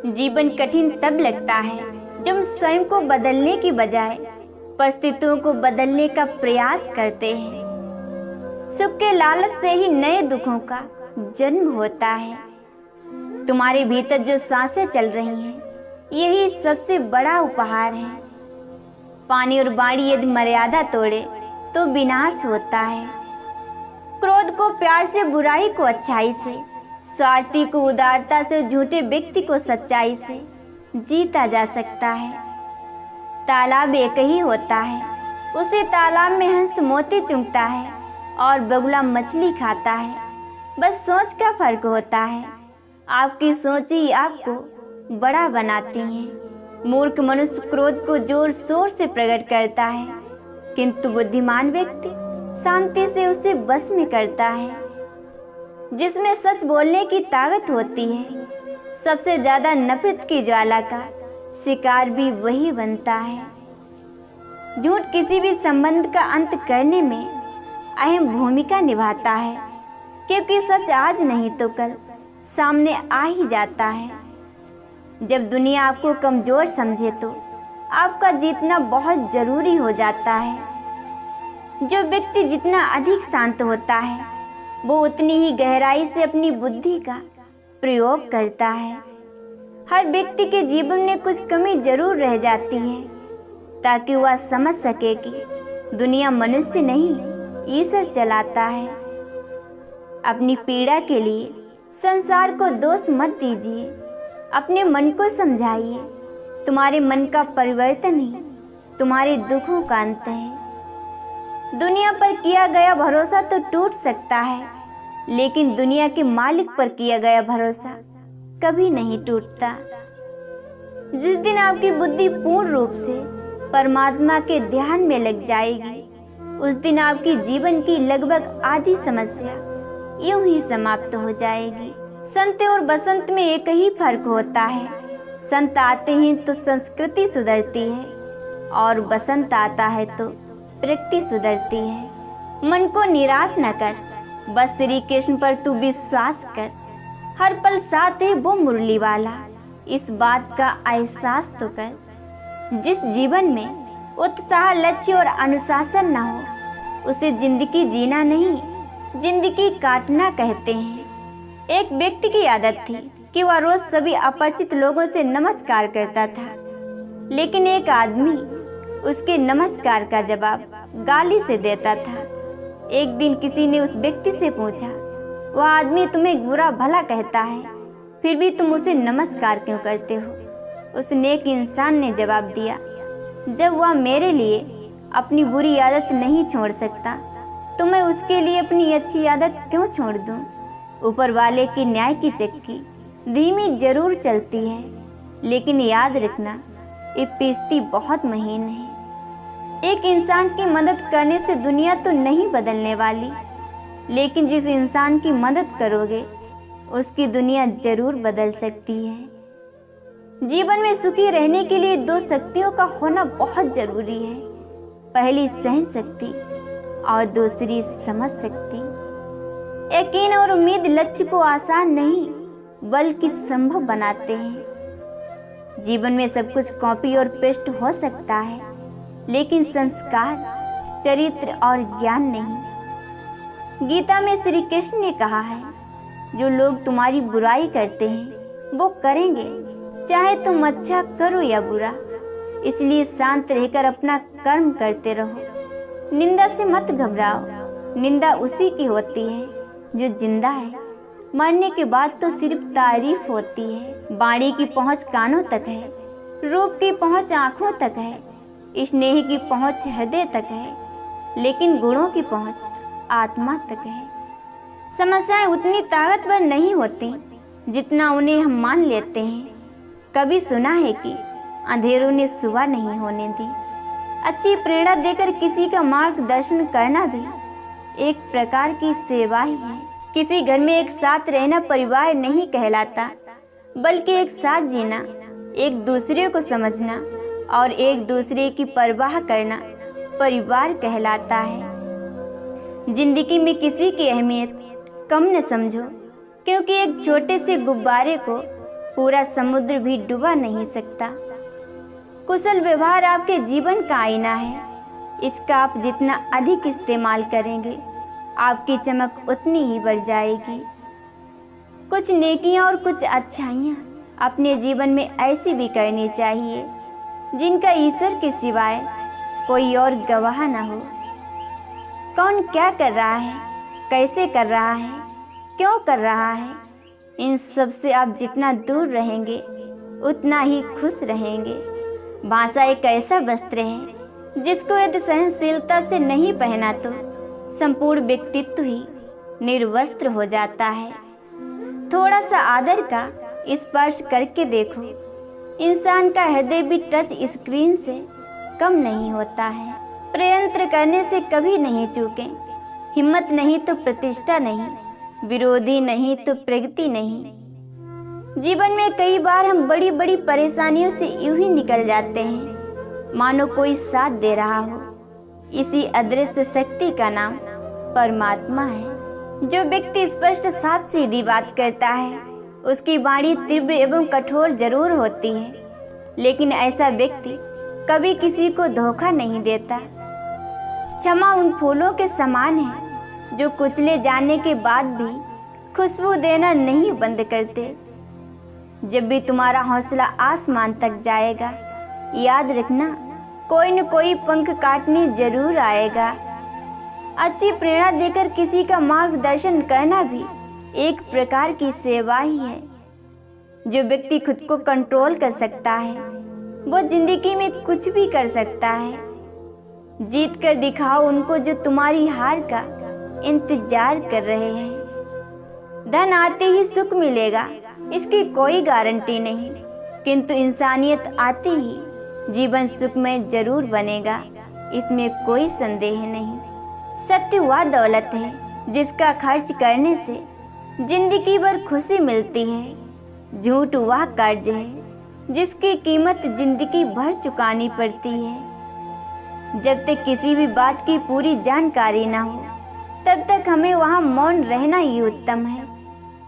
जीवन कठिन तब लगता है जब स्वयं को बदलने की बजाय परिस्थितियों को बदलने का प्रयास करते हैं। सुख के लालच से ही नए दुखों का जन्म होता है। तुम्हारे भीतर जो सांसें चल रही हैं, यही सबसे बड़ा उपहार है। पानी और बाड़ी यदि मर्यादा तोड़े तो विनाश होता है। क्रोध को प्यार से, बुराई को अच्छाई से, स्वार्थी को उदारता से, झूठे व्यक्ति को सच्चाई से जीता जा सकता है। तालाब एक ही होता है, उसे तालाब में हंस मोती चुगता है और बगुला मछली खाता है। बस सोच का फर्क होता है। आपकी सोच ही आपको बड़ा बनाती है। मूर्ख मनुष्य क्रोध को जोर शोर से प्रकट करता है, किंतु बुद्धिमान व्यक्ति शांति से उसे बस में करता है। जिसमें सच बोलने की ताकत होती है, सबसे ज्यादा नफरत की ज्वाला का शिकार भी वही बनता है। झूठ किसी भी संबंध का अंत करने में अहम भूमिका निभाता है, क्योंकि सच आज नहीं तो कल सामने आ ही जाता है। जब दुनिया आपको कमजोर समझे तो आपका जीतना बहुत जरूरी हो जाता है। जो व्यक्ति जितना अधिक शांत होता है, वो उतनी ही गहराई से अपनी बुद्धि का प्रयोग करता है। हर व्यक्ति के जीवन में कुछ कमी जरूर रह जाती है, ताकि वह समझ सके कि दुनिया मनुष्य नहीं, ईश्वर चलाता है। अपनी पीड़ा के लिए संसार को दोष मत दीजिए, अपने मन को समझाइए। तुम्हारे मन का परिवर्तन ही तुम्हारे दुखों का अंत है। दुनिया पर किया गया भरोसा तो टूट सकता है, लेकिन दुनिया के मालिक पर किया गया भरोसा कभी नहीं टूटता। जिस दिन आपकी बुद्धि पूर्ण रूप से परमात्मा के ध्यान में लग जाएगी, उस दिन आपकी जीवन की लगभग आधी समस्या यूं ही समाप्त हो जाएगी। संत और बसंत में एक ही फर्क होता है। संत आते हैं तो संस्कृति सुधरती है, और बसंत आता है तो प्रकृति सुधरती है। मन को निराश न कर, बस श्री कृष्ण पर तू विश्वास कर। हर पल साथ है वो मुरली वाला, इस बात का एहसास तो कर। जिस जीवन में उत्साह, लक्ष्य और अनुशासन न हो, उसे जिंदगी जीना नहीं, जिंदगी काटना कहते हैं। एक व्यक्ति की आदत थी कि वह रोज सभी अपरिचित लोगों से नमस्कार करता था, लेकिन एक आदमी उसके नमस्कार का जवाब गाली से देता था। एक दिन किसी ने उस व्यक्ति से पूछा, वह आदमी तुम्हें बुरा भला कहता है, फिर भी तुम उसे नमस्कार क्यों करते हो? उस नेक इंसान ने जवाब दिया, जब वह मेरे लिए अपनी बुरी आदत नहीं छोड़ सकता, तो मैं उसके लिए अपनी अच्छी आदत क्यों छोड़ दूं? ऊपर वाले की न्याय की चक्की धीमी जरूर चलती है, लेकिन याद रखना ये पीसती बहुत महीन है। एक इंसान की मदद करने से दुनिया तो नहीं बदलने वाली, लेकिन जिस इंसान की मदद करोगे उसकी दुनिया जरूर बदल सकती है। जीवन में सुखी रहने के लिए दो शक्तियों का होना बहुत जरूरी है। पहली सहन शक्ति और दूसरी समझ शक्ति। यकीन और उम्मीद लक्ष्य को आसान नहीं बल्कि संभव बनाते हैं। जीवन में सब कुछ कॉपी और पेस्ट हो सकता है, लेकिन संस्कार, चरित्र और ज्ञान नहीं। गीता में श्री कृष्ण ने कहा है, जो लोग तुम्हारी बुराई करते हैं वो करेंगे, चाहे तुम अच्छा करो या बुरा। इसलिए शांत रहकर अपना कर्म करते रहो। निंदा से मत घबराओ, निंदा उसी की होती है जो जिंदा है। मरने के बाद तो सिर्फ तारीफ होती है। बाणी की पहुंच कानों तक है, रूप की पहुंच आंखों तक है, स्नेह की पहुंच हृदय तक है, लेकिन गुणों की पहुंच आत्मा तक है। समस्याएं उतनी ताकतवर नहीं होती जितना उन्हें हम मान लेते हैं। कभी सुना है कि अंधेरों ने सुबह नहीं होने दी। अच्छी प्रेरणा देकर किसी का मार्गदर्शन करना भी एक प्रकार की सेवा ही है। किसी घर में एक साथ रहना परिवार नहीं कहलाता, बल्कि एक साथ जीना, एक दूसरे को समझना और एक दूसरे की परवाह करना परिवार कहलाता है। जिंदगी में किसी की अहमियत कम न समझो, क्योंकि एक छोटे से गुब्बारे को पूरा समुद्र भी डुबा नहीं सकता। कुशल व्यवहार आपके जीवन का आईना है। इसका आप जितना अधिक इस्तेमाल करेंगे, आपकी चमक उतनी ही बढ़ जाएगी। कुछ नेकियां और कुछ अच्छाइयां अपने जीवन में ऐसी भी करनी चाहिए जिनका ईश्वर के सिवाय कोई और गवाह न हो। कौन क्या कर रहा है, कैसे कर रहा है, क्यों कर रहा है, इन सब से आप जितना दूर रहेंगे उतना ही खुश रहेंगे। भाषा एक ऐसा वस्त्र है जिसको यदि सहनशीलता से नहीं पहना तो संपूर्ण व्यक्तित्व ही निर्वस्त्र हो जाता है। थोड़ा सा आदर का स्पर्श करके देखो, इंसान का हृदय भी टच स्क्रीन से कम नहीं होता है। प्रयत्न करने से कभी नहीं चूकें। हिम्मत नहीं तो प्रतिष्ठा नहीं, विरोधी नहीं तो प्रगति नहीं। जीवन में कई बार हम बड़ी बड़ी परेशानियों से यूं ही निकल जाते हैं मानो कोई साथ दे रहा हो। इसी अदृश्य शक्ति का नाम परमात्मा है। जो व्यक्ति स्पष्ट साफ सीधी बात करता है उसकी वाणी तीव्र एवं कठोर जरूर होती है, लेकिन ऐसा व्यक्ति कभी किसी को धोखा नहीं देता। क्षमा उन फूलों के समान है जो कुचले जाने के बाद भी खुशबू देना नहीं बंद करते। जब भी तुम्हारा हौसला आसमान तक जाएगा, याद रखना कोई न कोई पंख काटने जरूर आएगा। अच्छी प्रेरणा देकर किसी का मार्गदर्शन करना भी एक प्रकार की सेवा ही है। जो व्यक्ति खुद को कंट्रोल कर सकता है वो जिंदगी में कुछ भी कर सकता है। जीत कर दिखाओ उनको जो तुम्हारी हार का इंतजार कर रहे हैं। धन आते ही सुख मिलेगा इसकी कोई गारंटी नहीं, किंतु इंसानियत आते ही जीवन सुखमय जरूर बनेगा, इसमें कोई संदेह नहीं। सत्य वह दौलत है जिसका खर्च करने से जिंदगी भर खुशी मिलती है। झूठ वह कर्ज है जिसकी कीमत जिंदगी भर चुकानी पड़ती है। जब तक किसी भी बात की पूरी जानकारी ना हो तब तक हमें वहाँ मौन रहना ही उत्तम है,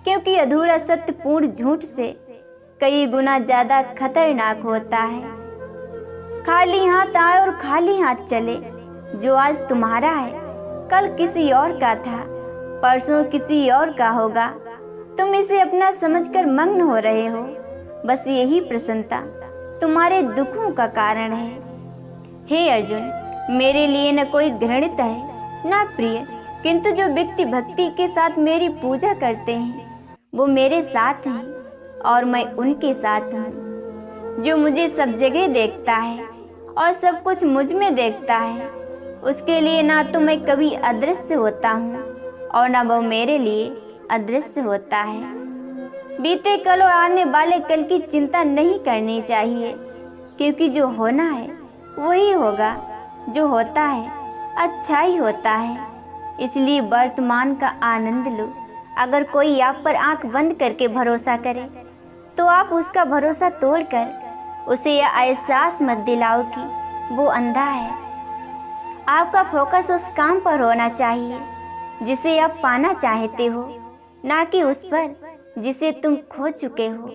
क्योंकि अधूरा सत्य पूर्ण झूठ से कई गुना ज्यादा खतरनाक होता है। खाली हाथ आए और खाली हाथ चले। जो आज तुम्हारा है कल किसी और का था, परसों किसी और का होगा। तुम इसे अपना समझकर मग्न हो रहे हो। बस यही प्रसन्नता तुम्हारे दुखों का कारण है। हे अर्जुन, मेरे लिए न कोई घृणित है न प्रिय, किंतु जो व्यक्ति भक्ति के साथ मेरी पूजा करते हैं वो मेरे साथ हैं और मैं उनके साथ हूँ। जो मुझे सब जगह देखता है और सब कुछ मुझ में देखता है, उसके लिए ना तो मैं कभी अदृश्य होता हूँ और ना वो मेरे लिए अदृश्य होता है। बीते कल और आने वाले कल की चिंता नहीं करनी चाहिए, क्योंकि जो होना है वही होगा। जो होता है अच्छा ही होता है, इसलिए वर्तमान का आनंद लो। अगर कोई आप पर आंख बंद करके भरोसा करे तो आप उसका भरोसा तोड़कर उसे यह एहसास मत दिलाओ कि वो अंधा है। आपका फोकस उस काम पर होना चाहिए जिसे आप पाना चाहते हो, ना कि उस पर जिसे तुम खो चुके हो।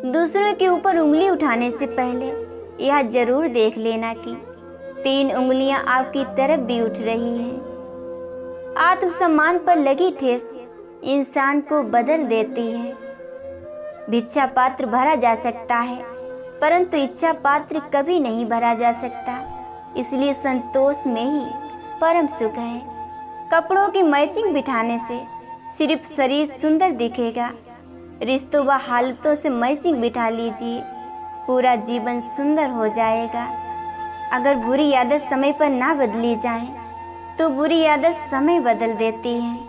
दूसरों के ऊपर उंगली उठाने से पहले यह जरूर देख लेना कि 3 उंगलियां आपकी तरफ भी उठ रही हैं। आत्मसम्मान पर लगी ठेस इंसान को बदल देती है। भिक्षा पात्र भरा जा सकता है, परंतु इच्छा पात्र कभी नहीं भरा जा सकता। इसलिए संतोष में ही परम सुख है। कपड़ों की मैचिंग बिठाने से सिर्फ शरीर सुंदर दिखेगा। रिश्तों व हालतों से मैचिंग बिठा लीजिए, पूरा जीवन सुंदर हो जाएगा। अगर बुरी आदत समय पर ना बदली जाए तो बुरी आदत समय बदल देती है।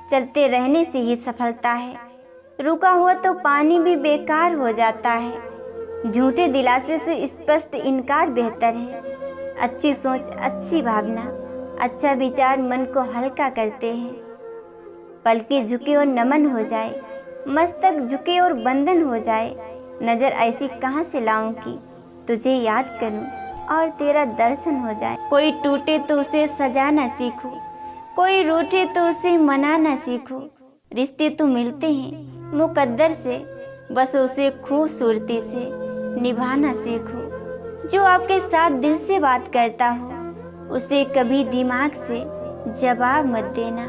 चलते रहने से ही सफलता है, रुका हुआ तो पानी भी बेकार हो जाता है। झूठे दिलासे से स्पष्ट इनकार बेहतर है। अच्छी सोच, अच्छी भावना, अच्छा विचार मन को हल्का करते हैं। पलकें झुके और नमन हो जाए, मस्तक झुके और बंधन हो जाए। नजर ऐसी कहाँ से लाऊं कि तुझे याद करूं और तेरा दर्शन हो जाए। कोई टूटे तो उसे सजाना सीखो, कोई रूठे तो उसे मनाना सीखो। रिश्ते तो मिलते हैं मुकद्दर से, बस उसे खूबसूरती से निभाना सीखो। जो आपके साथ दिल से बात करता हो उसे कभी दिमाग से जवाब मत देना।